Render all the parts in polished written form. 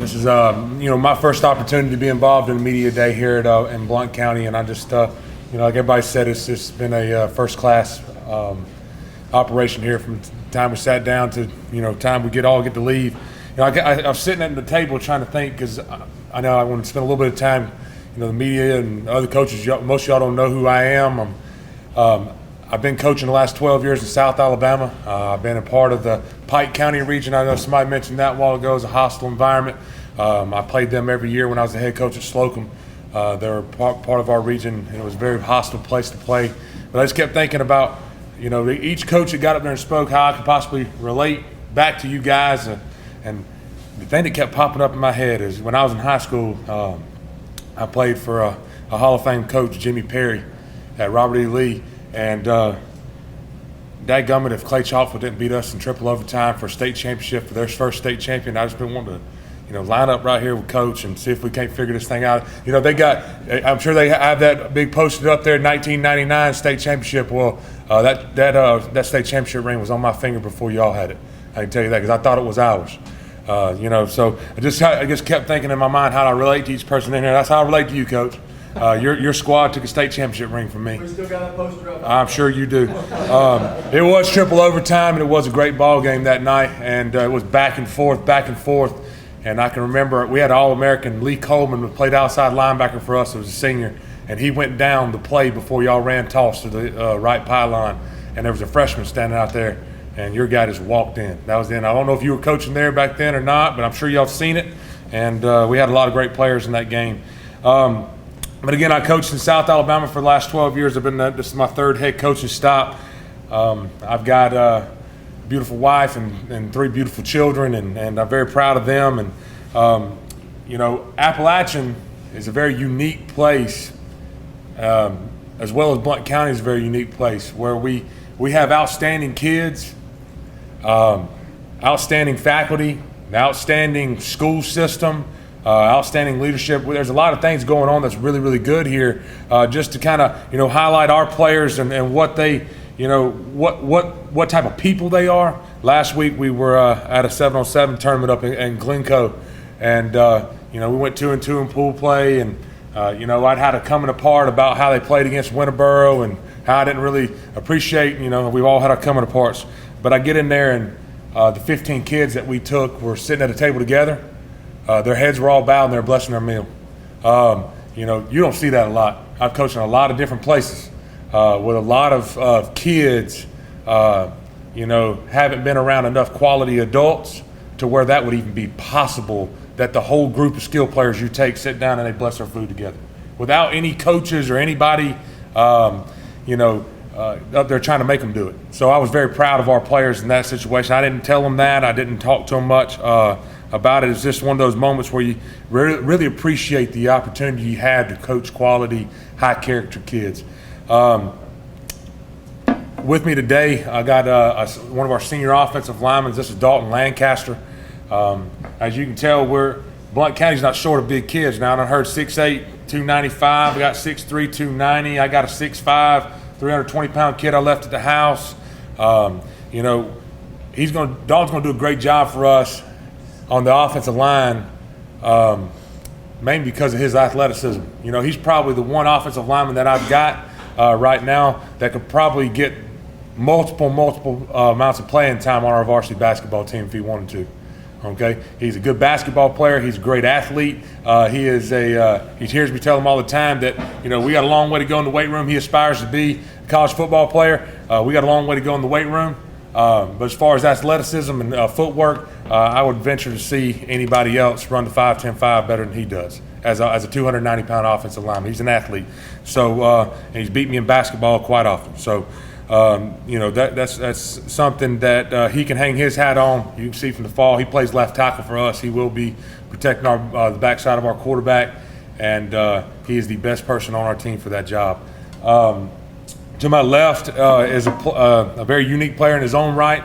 This is my first opportunity to be involved in a media day here in Blount County, and I just like everybody said, it's just been a first-class operation here from the time we sat down to time we all get to leave. I was sitting at the table trying to think, because I know I want to spend a little bit of time. The media and other coaches, most of y'all don't know who I am. I've been coaching the last 12 years in South Alabama. I've been a part of the Pike County region. I know somebody mentioned that a while ago. It's a hostile environment. I played them every year when I was the head coach at Slocum. They were part of our region, and it was a very hostile place to play. But I just kept thinking about, each coach that got up there and spoke, how I could possibly relate back to you guys. And the thing that kept popping up in my head is when I was in high school, I played for a Hall of Fame coach, Jimmy Perry, at Robert E. Lee. And dadgummit, if Clay Chalkwood didn't beat us in triple overtime for a state championship, for their first state champion, I just been wanting to, line up right here with Coach and see if we can't figure this thing out. I'm sure they have that big posted up there, 1999 state championship. Well, that state championship ring was on my finger before y'all had it. I can tell you that, because I thought it was ours. So I just kept thinking in my mind how I relate to each person in here. That's how I relate to you, Coach. Your squad took a state championship ring from me. We still got that poster up. I'm sure you do. It was triple overtime, and it was a great ball game that night, and it was back and forth. And I can remember we had an All-American, Lee Coleman, who played outside linebacker for us. He was a senior, and he went down the play before y'all ran toss to the right pylon, and there was a freshman standing out there, and your guy just walked in. That was in. I don't know if you were coaching there back then or not, but I'm sure y'all have seen it, and we had a lot of great players in that game. But again, I coached in South Alabama for the last 12 years. This is my third head coaching stop. I've got a beautiful wife and 3 beautiful children, and I'm very proud of them. And Appalachian is a very unique place, as well as Blount County is a very unique place, where we have outstanding kids, outstanding faculty, an outstanding school system, outstanding leadership. There's a lot of things going on that's really, really good here. Just to kind of highlight our players and what they what type of people they are. Last week we were at a 7-on-7 tournament up in Glencoe, and we went 2-2 in pool play, and I'd had a coming apart about how they played against Winterboro and how I didn't really appreciate. We've all had our coming aparts, but I get in there, and the 15 kids that we took were sitting at a table together. Their heads were all bowed and they're blessing their meal. You don't see that a lot. I've coached in a lot of different places with a lot of kids, haven't been around enough quality adults to where that would even be possible, that the whole group of skill players you take sit down and they bless their food together without any coaches or anybody, up there trying to make them do it. So I was very proud of our players in that situation. I didn't tell them that. I didn't talk to them much about it. It's just one of those moments where you really appreciate the opportunity you had to coach quality, high-character kids. With me today, I got one of our senior offensive linemen. This is Dalton Lancaster. As you can tell, Blount County's not short of big kids now. I heard 6'8", 295. I got 6'3", 290. I got a 6'5", 320-pound kid I left at the house. Dalton's going to do a great job for us on the offensive line, mainly because of his athleticism. He's probably the one offensive lineman that I've got right now that could probably get multiple amounts of playing time on our varsity basketball team if he wanted to. Okay, he's a good basketball player. He's a great athlete. He hears me tell him all the time that we got a long way to go in the weight room. He aspires to be a college football player. We got a long way to go in the weight room. But as far as athleticism and footwork, I would venture to see anybody else run the 5.10.5 better than he does as a 290-pound offensive lineman. He's an athlete. So and he's beat me in basketball quite often. So that's something that he can hang his hat on. You can see from the fall, he plays left tackle for us. He will be protecting the backside of our quarterback, and he is the best person on our team for that job. To my left is a very unique player in his own right.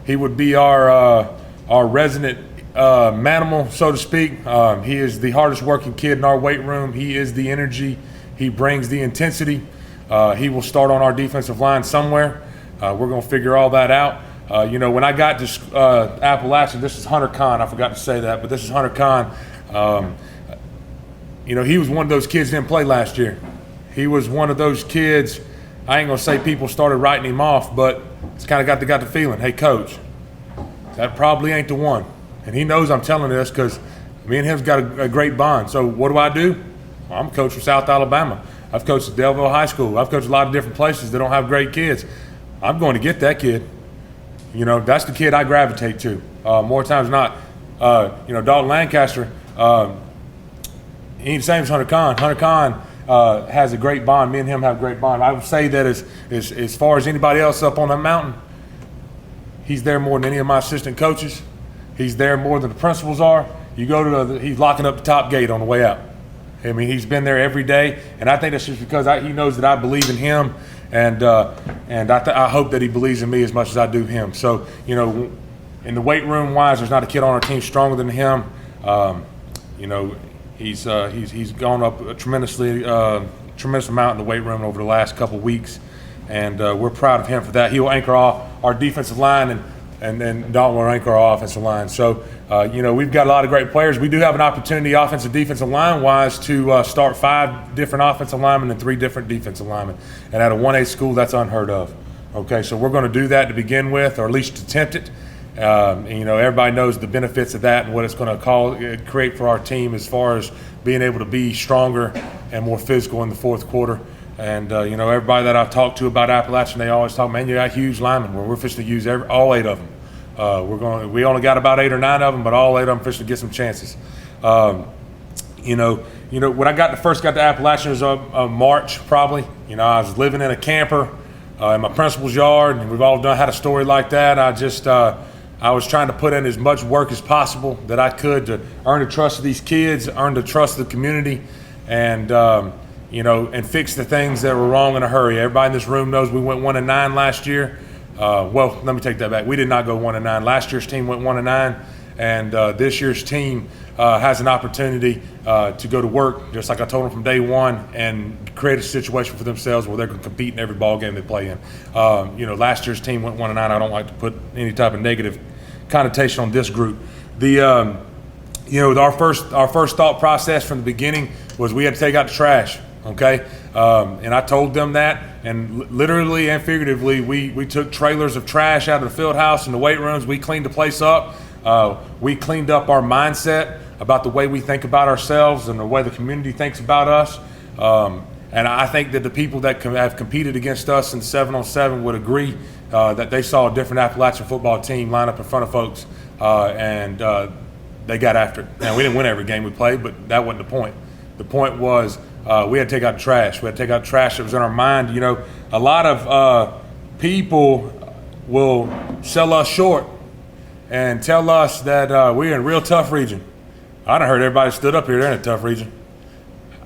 He would be our resident manimal, so to speak. He is the hardest working kid in our weight room. He is the energy. He brings the intensity. He will start on our defensive line somewhere. We're going to figure all that out. When I got to Appalachian, this is Hunter Kahn. I forgot to say that, but this is Hunter Kahn. He was one of those kids that didn't play last year. He was one of those kids, I ain't going to say people started writing him off, but it's kind of got the feeling, hey, coach, that probably ain't the one. And he knows I'm telling this because me and him's got a great bond. So what do? Well, I'm a coach from South Alabama. I've coached at Delville High School. I've coached a lot of different places that don't have great kids. I'm going to get that kid. That's the kid I gravitate to more times than not. Dalton Lancaster, he ain't the same as Hunter Kahn. Hunter Kahn has a great bond. Me and him have a great bond. I would say that as far as anybody else up on that mountain, he's there more than any of my assistant coaches. He's there more than the principals are. You go to he's locking up the top gate on the way out. I mean, he's been there every day, and I think that's just because he knows that I believe in him, and I hope that he believes in me as much as I do him. So, in the weight room wise, there's not a kid on our team stronger than him. He's gone up a tremendous amount in the weight room over the last couple of weeks, and we're proud of him for that. He will anchor our defensive line, and then Dalton will anchor our offensive line. So, we've got a lot of great players. We do have an opportunity, offensive, defensive line-wise, to start 5 different offensive linemen and 3 different defensive linemen. And at a 1A school, that's unheard of. Okay, so we're going to do that to begin with, or at least attempt it. Everybody knows the benefits of that and what it's going to create for our team as far as being able to be stronger and more physical in the fourth quarter. And, everybody that I've talked to about Appalachian, they always talk, man, you got huge linemen. We're fixing to use all 8 of them. We only got about 8 or 9 of them, but all 8 of them fixing to get some chances. When I first got to Appalachian, it was March probably. I was living in a camper in my principal's yard, and we've all had a story like that. I was trying to put in as much work as possible that I could to earn the trust of these kids, earn the trust of the community, and and fix the things that were wrong in a hurry. Everybody in this room knows we went 1-9 last year. Let me take that back. We did not go 1-9. Last year's team went 1-9, and this year's team has an opportunity to go to work, just like I told them from day one, and create a situation for themselves where they're going to compete in every ball game they play in. Last year's team went 1-9. I don't like to put any type of negative connotation on this group. Our first thought process from the beginning was we had to take out the trash. Okay, and I told them that, and literally and figuratively, we took trailers of trash out of the field house and the weight rooms. We cleaned the place up. We cleaned up our mindset about the way we think about ourselves and the way the community thinks about us. And I think that the people that have competed against us in 7-on-7 would agree that they saw a different Appalachian football team line up in front of folks, and they got after it. Now, we didn't win every game we played, but that wasn't the point. The point was we had to take out the trash. We had to take out the trash that was in our mind. A lot of people will sell us short and tell us that we're in a real tough region. I done heard everybody stood up here. They're in a tough region.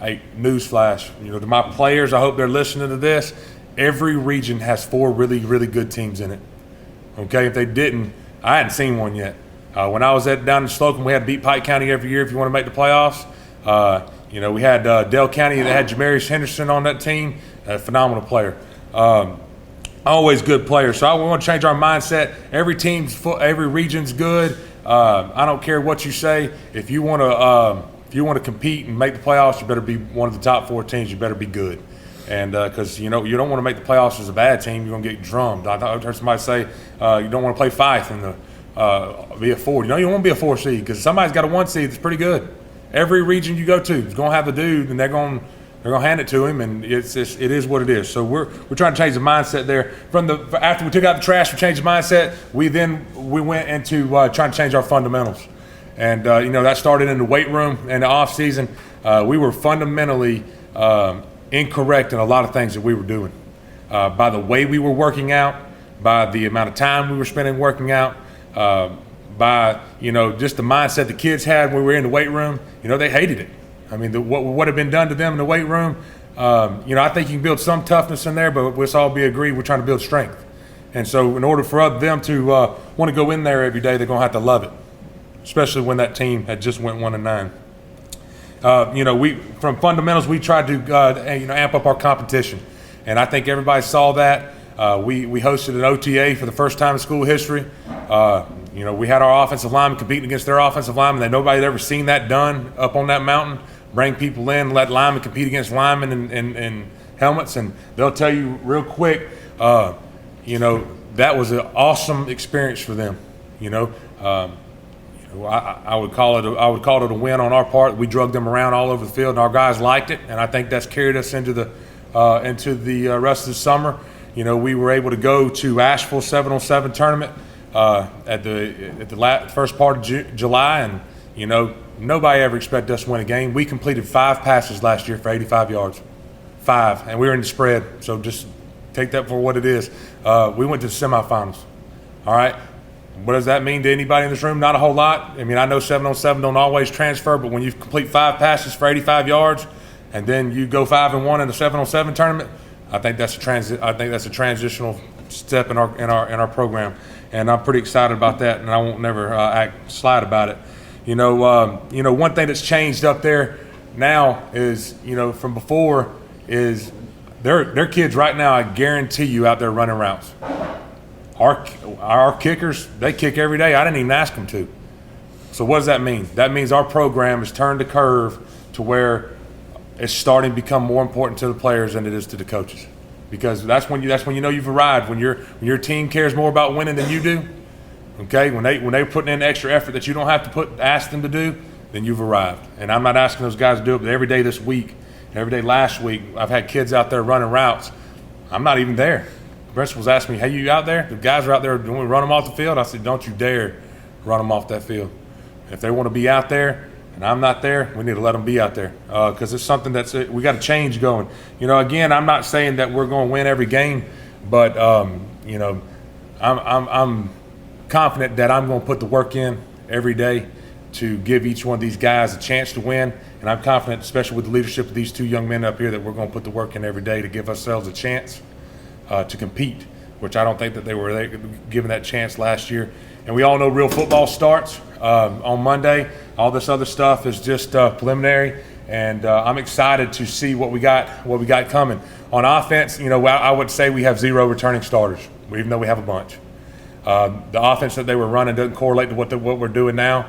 Hey, newsflash. To my players, I hope they're listening to this. Every region has 4 really, really good teams in it. Okay, if they didn't, I hadn't seen one yet. When I was down in Slocum, we had to beat Pike County every year if you want to make the playoffs. We had Dale County that had Jamarius Henderson on that team, a phenomenal player. Always good player. So we want to change our mindset. Every region's good. I don't care what you say. If you want to compete and make the playoffs, you better be one of the top 4 teams. You better be good. And because you don't want to make the playoffs as a bad team, you're going to get drummed. I heard somebody say you don't want to play Fife and be a 4. You don't want to be a 4 seed because somebody's got a 1 seed that's pretty good. Every region you go to is going to have a dude, and they're going to hand it to him, and it is what it is. So we're trying to change the mindset there. After we took out the trash, we changed the mindset. We went into trying to change our fundamentals, and that started in the weight room in the off season. We were fundamentally incorrect in a lot of things that we were doing, by the way we were working out, by the amount of time we were spending working out. By just the mindset the kids had when we were in the weight room. They hated it. I mean, what had been done to them in the weight room. I think you can build some toughness in there, but let's all be agreed we're trying to build strength. And so in order for them to want to go in there every day, they're going to have to love it, especially when that team had just went 1-9. From fundamentals, we tried to amp up our competition, and I think everybody saw that. We hosted an OTA for the first time in school history. We had our offensive linemen competing against their offensive linemen. That nobody had ever seen that done up on that mountain. Bring people in, let linemen compete against linemen in helmets, and they'll tell you real quick, that was an awesome experience for them. I would call it a win on our part. We drug them around all over the field, and our guys liked it, and I think that's carried us into the rest of the summer. We were able to go to Asheville 7-on-7 tournament at the first part of July, and nobody ever expected us to win a game. We completed 5 passes last year for 85 yards, 5, and we were in the spread. So just take that for what it is. We went to the semifinals. All right. What does that mean to anybody in this room? Not a whole lot. I mean, I know 7-on-7 don't always transfer, but when you complete 5 passes for 85 yards, and then you go 5-1 in the 7-on-7 tournament, I think that's a transitional step in our program, and I'm pretty excited about that. And I won't never act slide about it. One thing that's changed up there now is from before is their kids right now. I guarantee you out there running routes. Our kickers, they kick every day. I didn't even ask them to. So what does that mean? That means our program has turned the curve to where it's starting to become more important to the players than it is to the coaches, because that's when you know you've arrived. When your team cares more about winning than you do. Okay, when they're putting in extra effort that you don't have to ask them to do, then you've arrived. And I'm not asking those guys to do it, but every day this week, every day last week, I've had kids out there running routes. I'm not even there. Principals asked me, "Hey, you out there?" The guys are out there. When we run them off the field, I said, "Don't you dare run them off that field. If they want to be out there and I'm not there, we need to let them be out there, because it's something we got to change going." Again, I'm not saying that we're going to win every game, but I'm confident that I'm going to put the work in every day to give each one of these guys a chance to win. And I'm confident, especially with the leadership of these 2 young men up here, that we're going to put the work in every day to give ourselves a chance to compete, which I don't think that they were given that chance last year. And we all know real football starts on Monday. All this other stuff is just preliminary, and I'm excited to see what we got coming. On offense, I would say we have 0 returning starters, even though we have a bunch. The offense that they were running doesn't correlate to what we're doing now,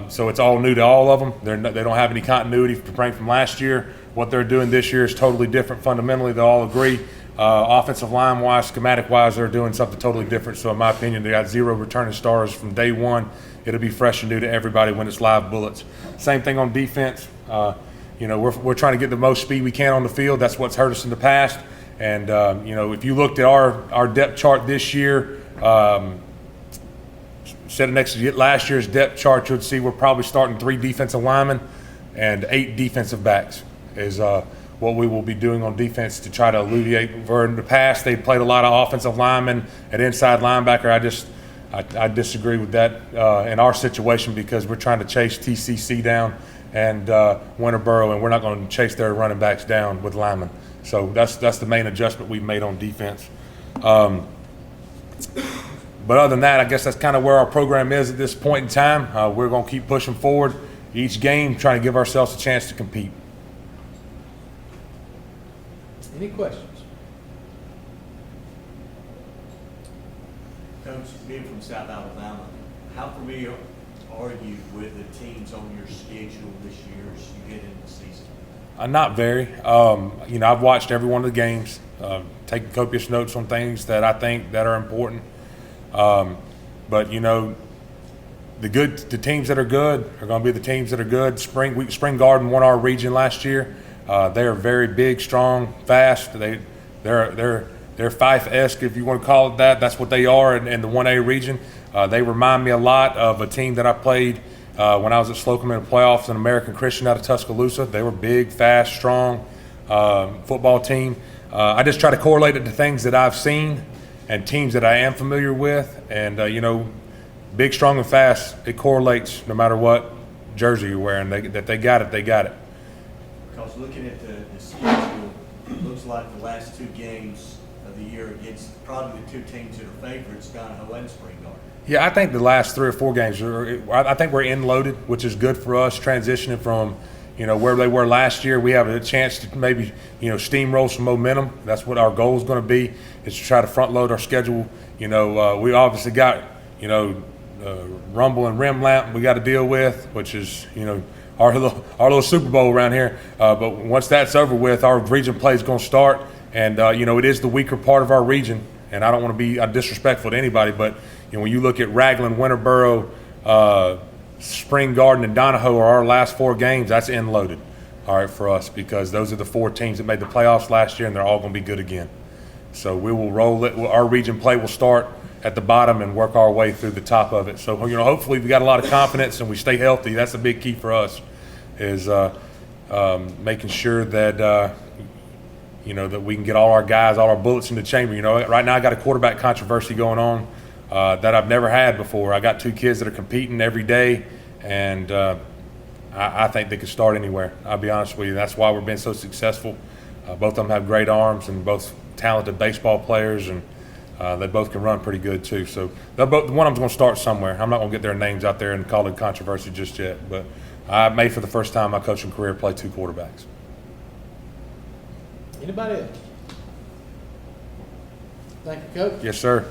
so it's all new to all of them. They don't have any continuity from last year. What they're doing this year is totally different fundamentally. They all agree. Offensive line-wise, schematic-wise, they're doing something totally different. So in my opinion, they got 0 returning starters from day one. It'll be fresh and new to everybody when it's live bullets. Same thing on defense. We're trying to get the most speed we can on the field. That's what's hurt us in the past. And if you looked at our depth chart this year, set it next to last year's depth chart, you'll see we're probably starting 3 defensive linemen and 8 defensive backs is what we will be doing on defense to try to alleviate. For in the past, they played a lot of offensive linemen at inside linebacker. I disagree with that in our situation, because we're trying to chase TCC down and Winterboro, and we're not going to chase their running backs down with linemen. So that's the main adjustment we've made on defense. But other than that, I guess that's kind of where our program is at this point in time. We're going to keep pushing forward each game, trying to give ourselves a chance to compete. Any questions? Coach, being from South Alabama, how familiar are you with the teams on your schedule this year as you get into the season? Not very. I've watched every one of the games, taking copious notes on things that I think that are important. But the teams that are good are going to be the teams that are good. Spring Garden won our region last year. They are very big, strong, fast. They're Fife-esque, if you want to call it that. That's what they are in the 1A region. They remind me a lot of a team that I played when I was at Slocum in the playoffs, an American Christian out of Tuscaloosa. They were big, fast, strong football team. I just try to correlate it to things that I've seen and teams that I am familiar with. And, big, strong, and fast, it correlates no matter what jersey you're wearing. They got it. Because looking at the schedule, it looks like the last 2 games of the year against probably the 2 teams that are favorites, Donahoe and Spring Garden. Yeah, I think the last 3 or 4 games I think we're in loaded, which is good for us, transitioning from where they were last year. We have a chance to maybe, steamroll some momentum. That's what our goal is going to be, is to try to front load our schedule. We obviously got, Rumble and Rim Lamp we got to deal with, which is, our little Super Bowl around here. But once that's over with, our region play is going to start. And, it is the weaker part of our region. And I don't want to be disrespectful to anybody, but, when you look at Raglan, Winterboro, Spring Garden, and Donahoe are our last 4 games, that's end loaded, all right, for us, because those are the 4 teams that made the playoffs last year, and they're all going to be good again. So we will roll it. Our region play will start at the bottom and work our way through the top of it. So, hopefully we got a lot of confidence and we stay healthy. That's a big key for us, is making sure that, that we can get all our guys, all our bullets in the chamber. Right now I got a quarterback controversy going on that I've never had before. I got 2 kids that are competing every day, and I think they could start anywhere. I'll be honest with you. That's why we're being so successful. Both of them have great arms and both talented baseball players, and they both can run pretty good too. So one of them's going to start somewhere. I'm not going to get their names out there and call it controversy just yet, but I may, for the first time in my coaching career, play 2 quarterbacks. Anybody else? Thank you, Coach. Yes, sir.